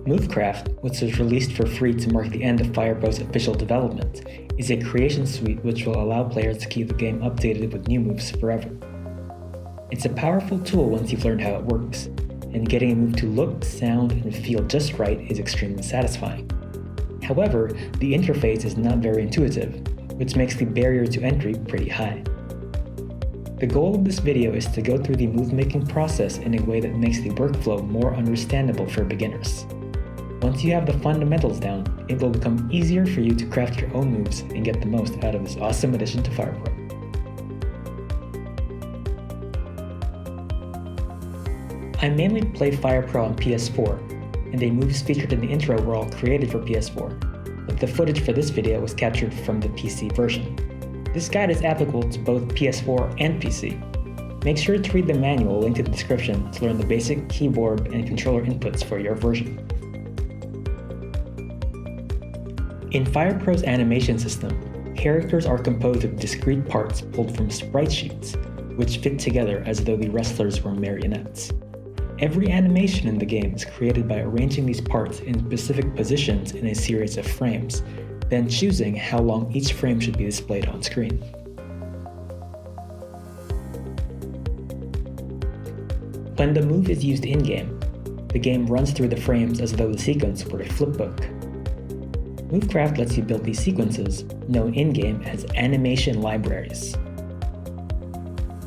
Movecraft, which was released for free to mark the end of FirePro's official development, is a creation suite which will allow players to keep the game updated with new moves forever. It's a powerful tool once you've learned how it works, and getting a move to look, sound, and feel just right is extremely satisfying. However, the interface is not very intuitive, which makes the barrier to entry pretty high. The goal of this video is to go through the move-making process in a way that makes the workflow more understandable for beginners. Once you have the fundamentals down, it will become easier for you to craft your own moves and get the most out of this awesome addition to FirePro. I mainly play FirePro on PS4, and the moves featured in the intro were all created for PS4, but the footage for this video was captured from the PC version. This guide is applicable to both PS4 and PC. Make sure to read the manual linked in the description to learn the basic keyboard and controller inputs for your version. In FirePro's animation system, characters are composed of discrete parts pulled from sprite sheets, which fit together as though the wrestlers were marionettes. Every animation in the game is created by arranging these parts in specific positions in a series of frames, then choosing how long each frame should be displayed on screen. When the move is used in-game, the game runs through the frames as though the sequence were a flipbook. Movecraft lets you build these sequences, known in-game as animation libraries.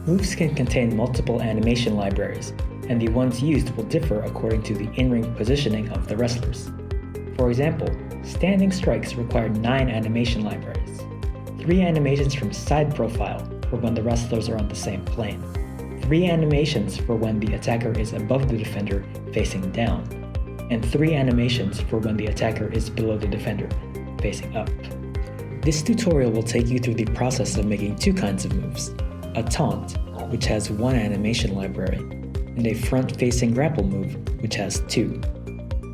Moves can contain multiple animation libraries, and the ones used will differ according to the in-ring positioning of the wrestlers. For example, standing strikes require 9 animation libraries, 3 animations from side profile for when the wrestlers are on the same plane, 3 animations for when the attacker is above the defender facing down, and 3 animations for when the attacker is below the defender facing up. This tutorial will take you through the process of making 2 kinds of moves: a taunt, which has 1 animation library, and a front-facing grapple move, which has 2.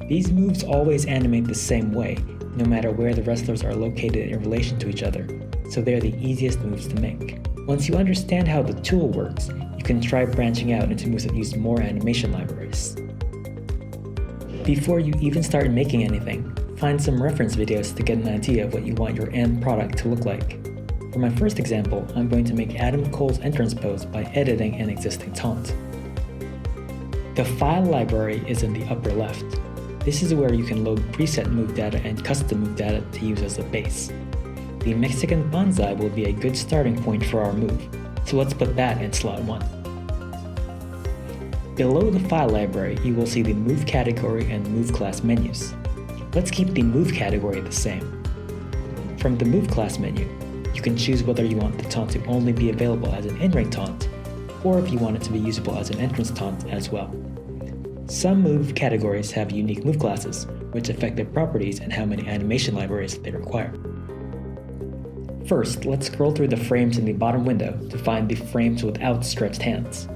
These moves always animate the same way, no matter where the wrestlers are located in relation to each other, so they're the easiest moves to make. Once you understand how the tool works, you can try branching out into moves that use more animation libraries. Before you even start making anything, find some reference videos to get an idea of what you want your end product to look like. For my first example, I'm going to make Adam Cole's entrance pose by editing an existing taunt. The file library is in the upper left. This is where you can load preset move data and custom move data to use as a base. The Mexican Bonsai will be a good starting point for our move, so let's put that in slot 1. Below the file library, you will see the move category and move class menus. Let's keep the move category the same. From the move class menu, you can choose whether you want the taunt to only be available as an in-ring taunt, or if you want it to be usable as an entrance taunt as well. Some move categories have unique move classes, which affect their properties and how many animation libraries they require. First, let's scroll through the frames in the bottom window to find the frames with outstretched hands.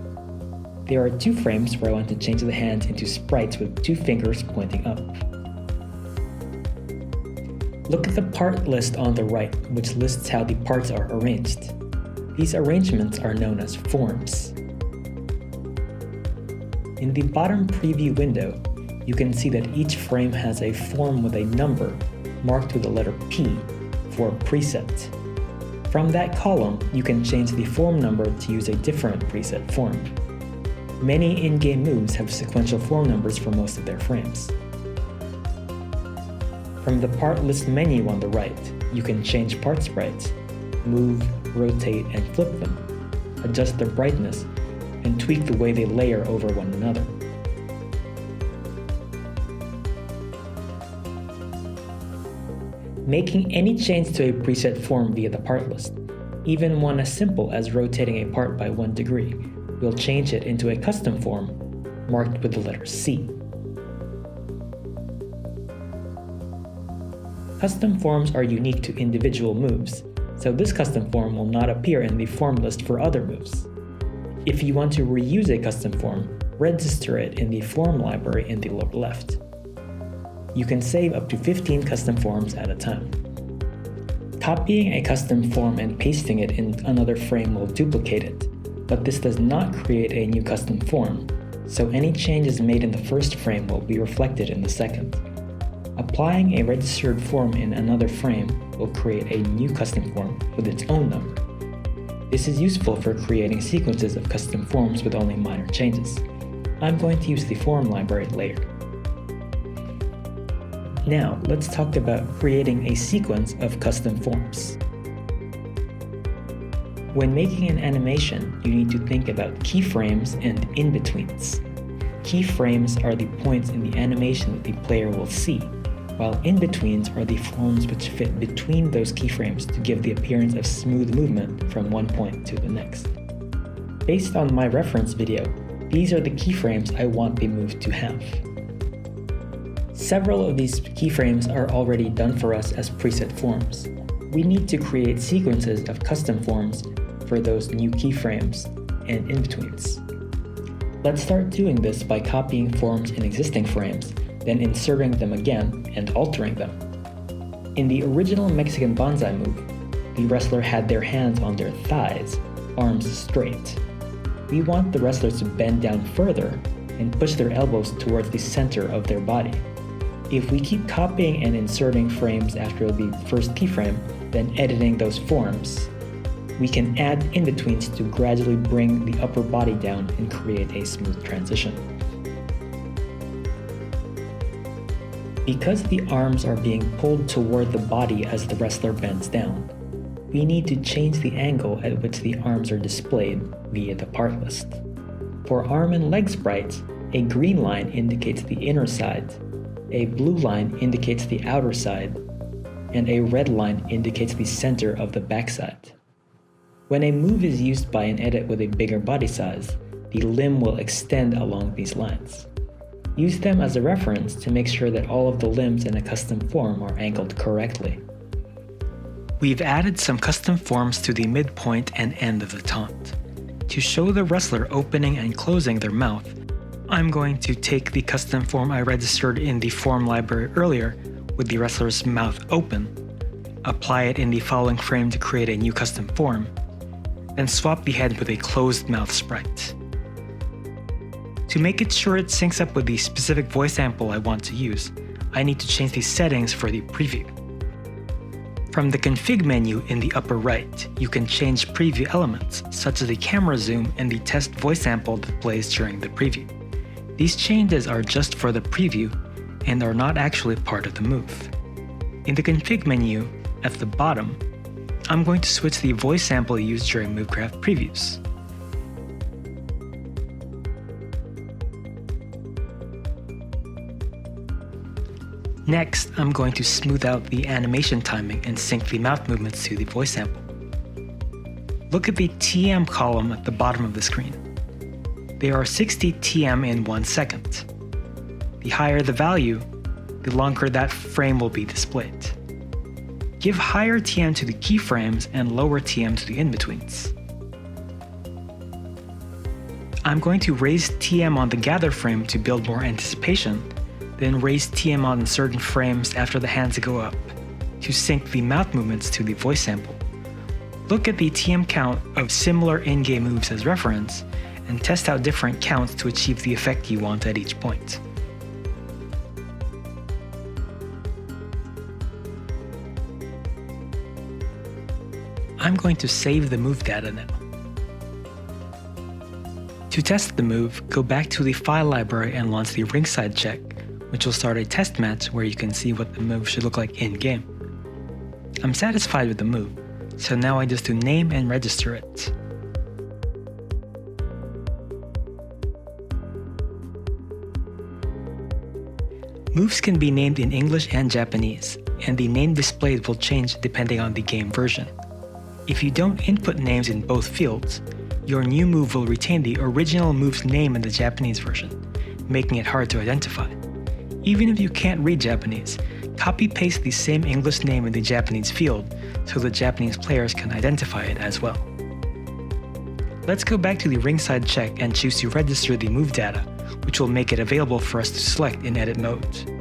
There are 2 frames where I want to change the hands into sprites with 2 fingers pointing up. Look at the part list on the right, which lists how the parts are arranged. These arrangements are known as forms. In the bottom preview window, you can see that each frame has a form with a number marked with the letter P for preset. From that column, you can change the form number to use a different preset form. Many in-game moves have sequential form numbers for most of their frames. From the part list menu on the right, you can change part sprites, move, rotate, and flip them, adjust their brightness, and tweak the way they layer over one another. Making any change to a preset form via the part list, even one as simple as rotating a part by 1 degree, will change it into a custom form marked with the letter C. Custom forms are unique to individual moves, so this custom form will not appear in the form list for other moves. If you want to reuse a custom form, register it in the form library in the lower left. You can save up to 15 custom forms at a time. Copying a custom form and pasting it in another frame will duplicate it, but this does not create a new custom form, so any changes made in the first frame will be reflected in the second. Applying a registered form in another frame will create a new custom form with its own number. This is useful for creating sequences of custom forms with only minor changes. I'm going to use the form library later. Now, let's talk about creating a sequence of custom forms. When making an animation, you need to think about keyframes and in-betweens. Keyframes are the points in the animation that the player will see, while in-betweens are the forms which fit between those keyframes to give the appearance of smooth movement from one point to the next. Based on my reference video, these are the keyframes I want the move to have. Several of these keyframes are already done for us as preset forms. We need to create sequences of custom forms for those new keyframes and in-betweens. Let's start doing this by copying forms in existing frames, then inserting them again and altering them. In the original Mexican bonsai move, the wrestler had their hands on their thighs, arms straight. We want the wrestlers to bend down further and push their elbows towards the center of their body. If we keep copying and inserting frames after the first keyframe, then editing those forms, we can add in-betweens to gradually bring the upper body down and create a smooth transition. Because the arms are being pulled toward the body as the wrestler bends down, we need to change the angle at which the arms are displayed via the part list. For arm and leg sprites, a green line indicates the inner side, a blue line indicates the outer side, and a red line indicates the center of the backside. When a move is used by an edit with a bigger body size, the limb will extend along these lines. Use them as a reference to make sure that all of the limbs in a custom form are angled correctly. We've added some custom forms to the midpoint and end of the taunt. To show the wrestler opening and closing their mouth, I'm going to take the custom form I registered in the form library earlier with the wrestler's mouth open, apply it in the following frame to create a new custom form, then swap the head with a closed mouth sprite. To make it sure it syncs up with the specific voice sample I want to use, I need to change the settings for the preview. From the config menu in the upper right, you can change preview elements, such as the camera zoom and the test voice sample that plays during the preview. These changes are just for the preview and are not actually part of the move. In the config menu, at the bottom, I'm going to switch the voice sample used during Movecraft previews. Next, I'm going to smooth out the animation timing and sync the mouth movements to the voice sample. Look at the TM column at the bottom of the screen. There are 60 TM in 1 second. The higher the value, the longer that frame will be displayed. Give higher TM to the keyframes and lower TM to the in-betweens. I'm going to raise TM on the gather frame to build more anticipation, then raise TM on certain frames after the hands go up, to sync the mouth movements to the voice sample. Look at the TM count of similar in-game moves as reference, and test out different counts to achieve the effect you want at each point. I'm going to save the move data now. To test the move, go back to the file library and launch the ringside check, which will start a test match where you can see what the move should look like in-game. I'm satisfied with the move, so now I just do name and register it. Moves can be named in English and Japanese, and the name displayed will change depending on the game version. If you don't input names in both fields, your new move will retain the original move's name in the Japanese version, making it hard to identify. Even if you can't read Japanese, copy-paste the same English name in the Japanese field so the Japanese players can identify it as well. Let's go back to the ringside check and choose to register the move data, which will make it available for us to select in edit mode.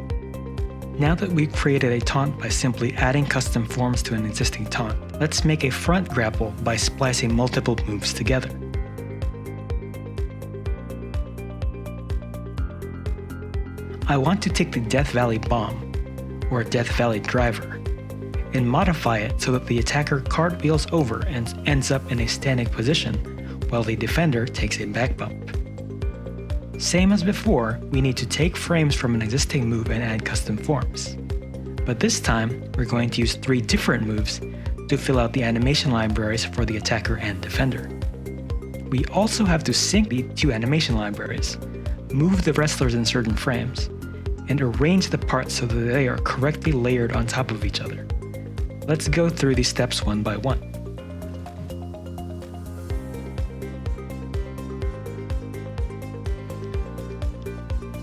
Now that we've created a taunt by simply adding custom forms to an existing taunt, let's make a front grapple by splicing multiple moves together. I want to take the Death Valley bomb, or Death Valley driver, and modify it so that the attacker cartwheels over and ends up in a standing position, while the defender takes a back bump. Same as before, we need to take frames from an existing move and add custom forms. But this time, we're going to use 3 different moves to fill out the animation libraries for the attacker and defender. We also have to sync the 2 animation libraries, move the wrestlers in certain frames, and arrange the parts so that they are correctly layered on top of each other. Let's go through these steps one by one.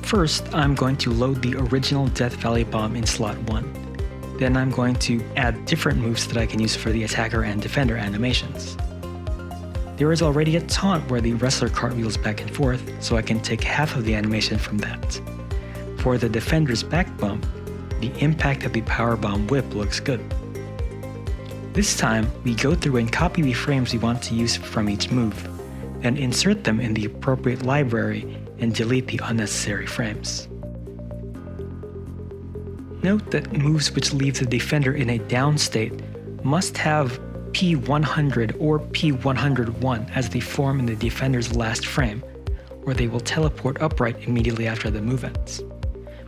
First, I'm going to load the original Death Valley bomb in slot 1. Then I'm going to add different moves that I can use for the attacker and defender animations. There is already a taunt where the wrestler cartwheels back and forth, so I can take half of the animation from that. For the defender's back bump, the impact of the powerbomb whip looks good. This time, we go through and copy the frames we want to use from each move, then insert them in the appropriate library and delete the unnecessary frames. Note that moves which leave the defender in a down state must have P100 or P101 as the form in the defender's last frame, or they will teleport upright immediately after the move ends.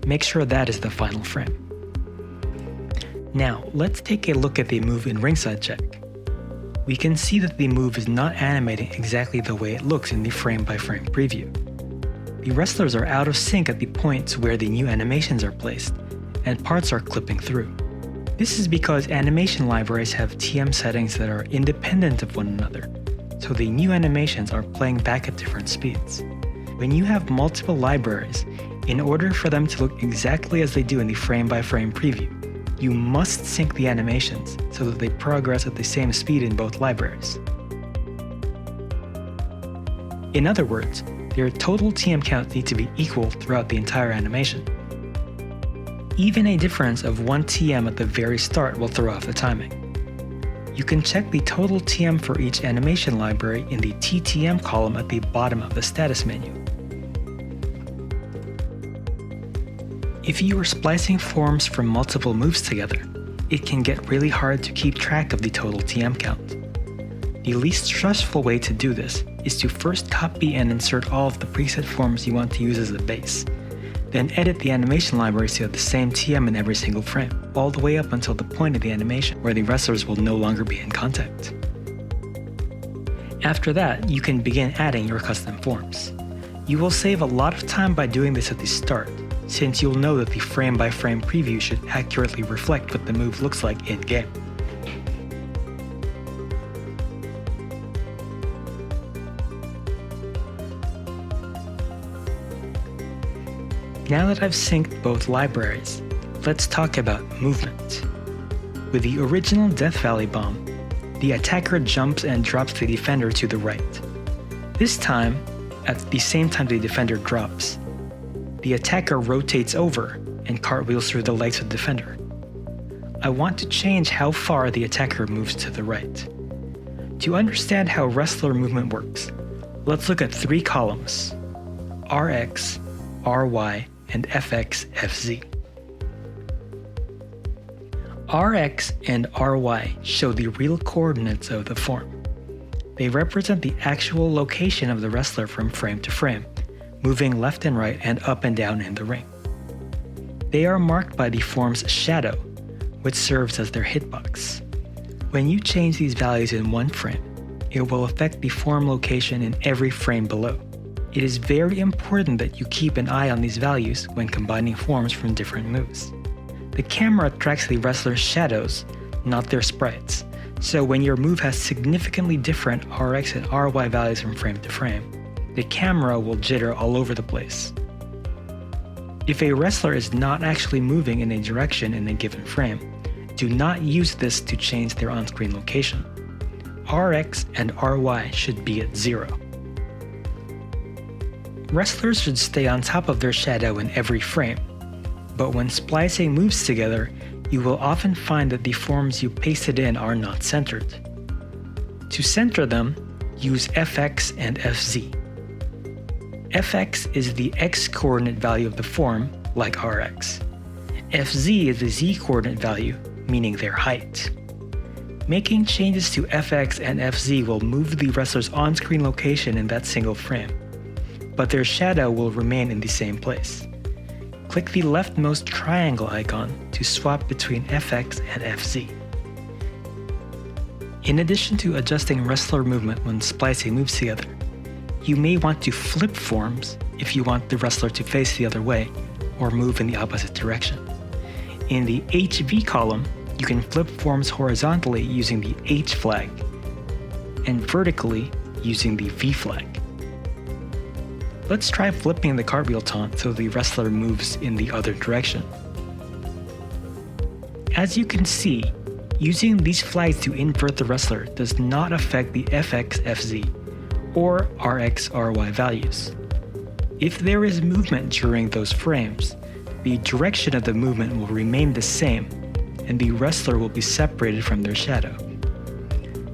Make sure that is the final frame. Now, let's take a look at the move in ringside check. We can see that the move is not animating exactly the way it looks in the frame-by-frame preview. The wrestlers are out of sync at the points where the new animations are placed, and parts are clipping through. This is because animation libraries have TM settings that are independent of one another, so the new animations are playing back at different speeds. When you have multiple libraries, in order for them to look exactly as they do in the frame-by-frame preview, you must sync the animations so that they progress at the same speed in both libraries. In other words, their total TM counts need to be equal throughout the entire animation. Even a difference of 1 TM at the very start will throw off the timing. You can check the total TM for each animation library in the TTM column at the bottom of the status menu. If you are splicing forms from multiple moves together, it can get really hard to keep track of the total TM count. The least stressful way to do this is to first copy and insert all of the preset forms you want to use as a base, then edit the animation libraries to have the same TM in every single frame, all the way up until the point of the animation where the wrestlers will no longer be in contact. After that, you can begin adding your custom forms. You will save a lot of time by doing this at the start, since you'll know that the frame-by-frame preview should accurately reflect what the move looks like in-game. Now that I've synced both libraries, let's talk about movement. With the original Death Valley bomb, the attacker jumps and drops the defender to the right. This time, at the same time the defender drops, the attacker rotates over and cartwheels through the legs of the defender. I want to change how far the attacker moves to the right. To understand how wrestler movement works, let's look at 3 columns: RX, RY, and FX, FZ. RX and RY show the real coordinates of the form. They represent the actual location of the wrestler from frame to frame, moving left and right and up and down in the ring. They are marked by the form's shadow, which serves as their hitbox. When you change these values in one frame, it will affect the form location in every frame below. It is very important that you keep an eye on these values when combining forms from different moves. The camera tracks the wrestler's shadows, not their sprites, so when your move has significantly different RX and RY values from frame to frame, the camera will jitter all over the place. If a wrestler is not actually moving in a direction in a given frame, do not use this to change their on-screen location. RX and RY should be at 0. Wrestlers should stay on top of their shadow in every frame, but when splicing moves together, you will often find that the forms you pasted in are not centered. To center them, use FX and FZ. FX is the X coordinate value of the form, like Rx. Fz is the z-coordinate value, meaning their height. Making changes to Fx and Fz will move the wrestler's on-screen location in that single frame, but their shadow will remain in the same place. Click the leftmost triangle icon to swap between Fx and Fz. In addition to adjusting wrestler movement when splicing moves together, you may want to flip forms if you want the wrestler to face the other way or move in the opposite direction. In the HV column, you can flip forms horizontally using the H flag and vertically using the V flag. Let's try flipping the cartwheel taunt so the wrestler moves in the other direction. As you can see, using these flags to invert the wrestler does not affect the Fx, Fz, or Rx, Ry values. If there is movement during those frames, the direction of the movement will remain the same, and the wrestler will be separated from their shadow.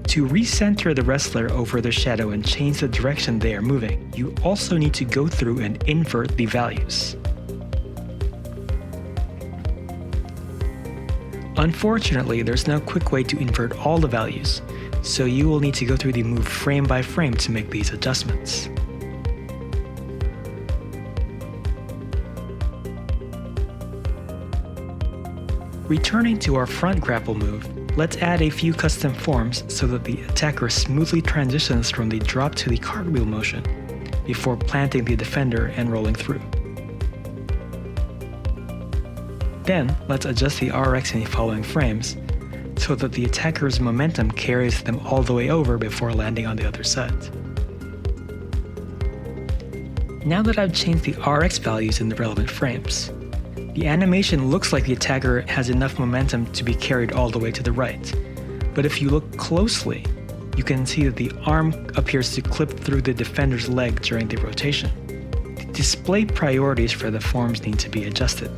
To recenter the wrestler over their shadow and change the direction they are moving, you also need to go through and invert the values. Unfortunately, there's no quick way to invert all the values, so you will need to go through the move frame by frame to make these adjustments. Returning to our front grapple move, let's add a few custom forms so that the attacker smoothly transitions from the drop to the cartwheel motion before planting the defender and rolling through. Then, let's adjust the Rx in the following frames so that the attacker's momentum carries them all the way over before landing on the other side. Now that I've changed the Rx values in the relevant frames, the animation looks like the attacker has enough momentum to be carried all the way to the right, but if you look closely, you can see that the arm appears to clip through the defender's leg during the rotation. The display priorities for the forms need to be adjusted.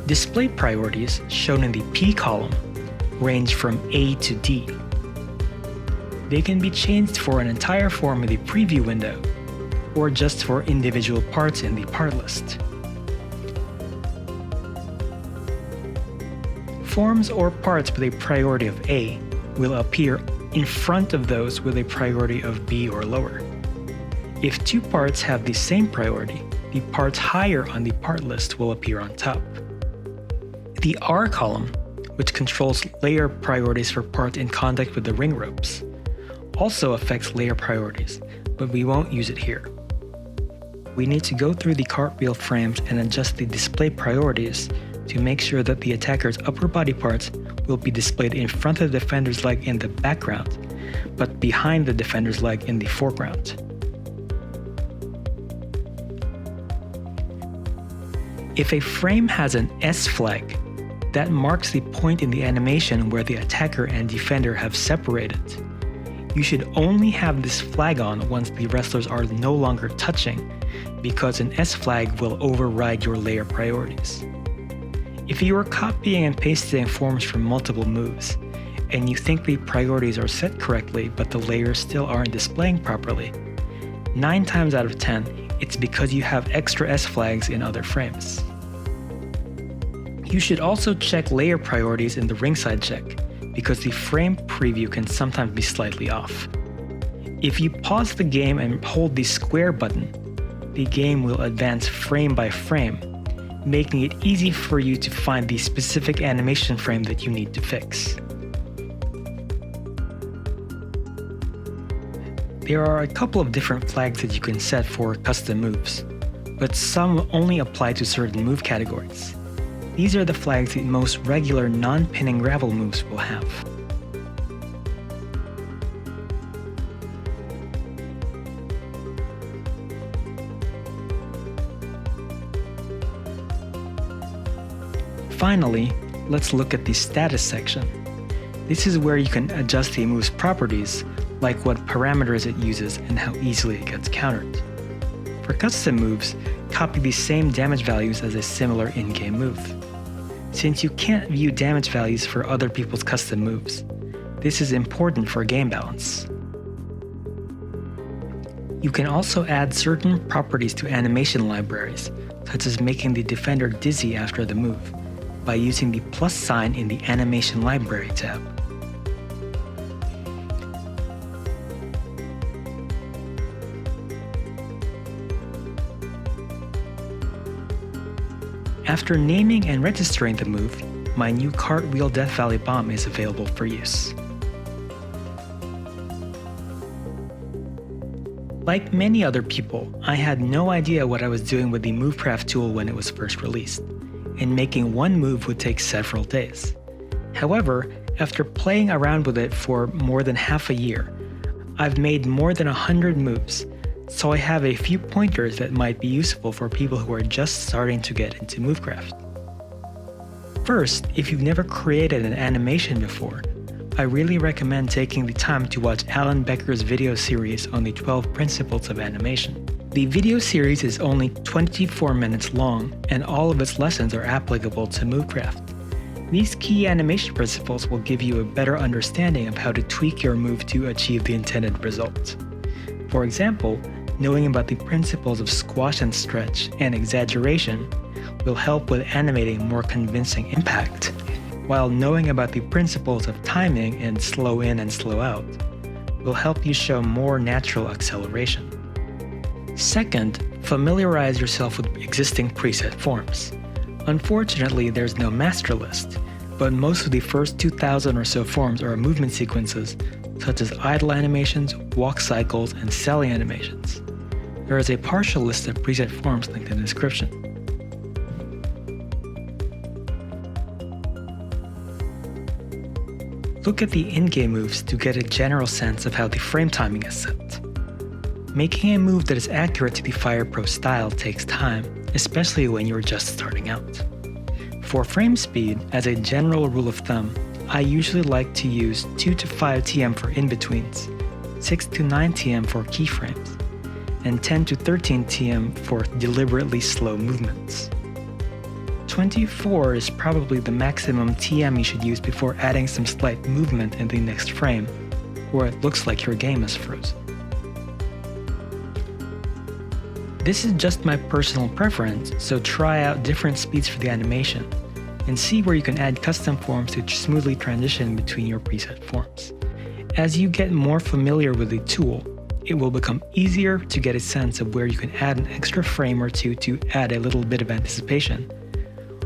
Display priorities, shown in the P column, range from A to D. They can be changed for an entire form in the preview window, or just for individual parts in the part list. Forms or parts with a priority of A will appear in front of those with a priority of B or lower. If two parts have the same priority, the parts higher on the part list will appear on top. The R column, which controls layer priorities for parts in contact with the ring ropes, also affects layer priorities, but we won't use it here. We need to go through the cartwheel frames and adjust the display priorities to make sure that the attacker's upper body parts will be displayed in front of the defender's leg in the background, but behind the defender's leg in the foreground. If a frame has an S flag, that marks the point in the animation where the attacker and defender have separated. You should only have this flag on once the wrestlers are no longer touching, because an S flag will override your layer priorities. If you are copying and pasting forms from multiple moves, and you think the priorities are set correctly but the layers still aren't displaying properly, 9 times out of 10, it's because you have extra S flags in other frames. You should also check layer priorities in the ringside check, because the frame preview can sometimes be slightly off. If you pause the game and hold the square button, the game will advance frame by frame, making it easy for you to find the specific animation frame that you need to fix. There are a couple of different flags that you can set for custom moves, but some only apply to certain move categories. These are the flags that most regular non-pinning gravel moves will have. Finally, let's look at the status section. This is where you can adjust the move's properties, like what parameters it uses and how easily it gets countered. For custom moves, copy the same damage values as a similar in-game move. Since you can't view damage values for other people's custom moves, this is important for game balance. You can also add certain properties to animation libraries, such as making the defender dizzy after the move, by using the plus sign in the Animation Library tab. After naming and registering the move, my new Cartwheel Death Valley Bomb is available for use. Like many other people, I had no idea what I was doing with the Movecraft tool when it was first released, and making one move would take several days. However, after playing around with it for more than half a year, I've made more than 100 moves, so I have a few pointers that might be useful for people who are just starting to get into Movecraft. First, if you've never created an animation before, I really recommend taking the time to watch Alan Becker's video series on the 12 Principles of Animation. The video series is only 24 minutes long, and all of its lessons are applicable to Movecraft. These key animation principles will give you a better understanding of how to tweak your move to achieve the intended result. For example, knowing about the principles of squash and stretch and exaggeration will help with animating more convincing impact, while knowing about the principles of timing and slow in and slow out will help you show more natural acceleration. Second, familiarize yourself with existing preset forms. Unfortunately, there's no master list, but most of the first 2,000 or so forms are movement sequences, such as idle animations, walk cycles, and selling animations. There is a partial list of preset forms linked in the description. Look at the in-game moves to get a general sense of how the frame timing is set. Making a move that is accurate to the Fire Pro style takes time, especially when you're just starting out. For frame speed, as a general rule of thumb, I usually like to use 2 to 5 TM for in-betweens, 6 to 9 TM for keyframes, and 10 to 13 TM for deliberately slow movements. 24 is probably the maximum TM you should use before adding some slight movement in the next frame, where it looks like your game is frozen. This is just my personal preference, so try out different speeds for the animation, and see where you can add custom forms to smoothly transition between your preset forms. As you get more familiar with the tool, it will become easier to get a sense of where you can add an extra frame or two to add a little bit of anticipation,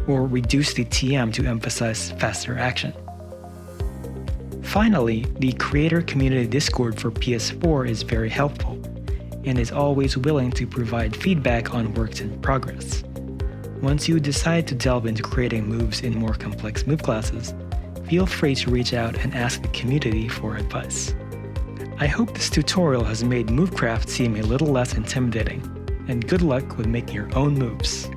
or reduce the TM to emphasize faster action. Finally, the Creator Community Discord for PS4 is very helpful, and is always willing to provide feedback on works in progress. Once you decide to delve into creating moves in more complex move classes, feel free to reach out and ask the community for advice. I hope this tutorial has made Movecraft seem a little less intimidating, and good luck with making your own moves.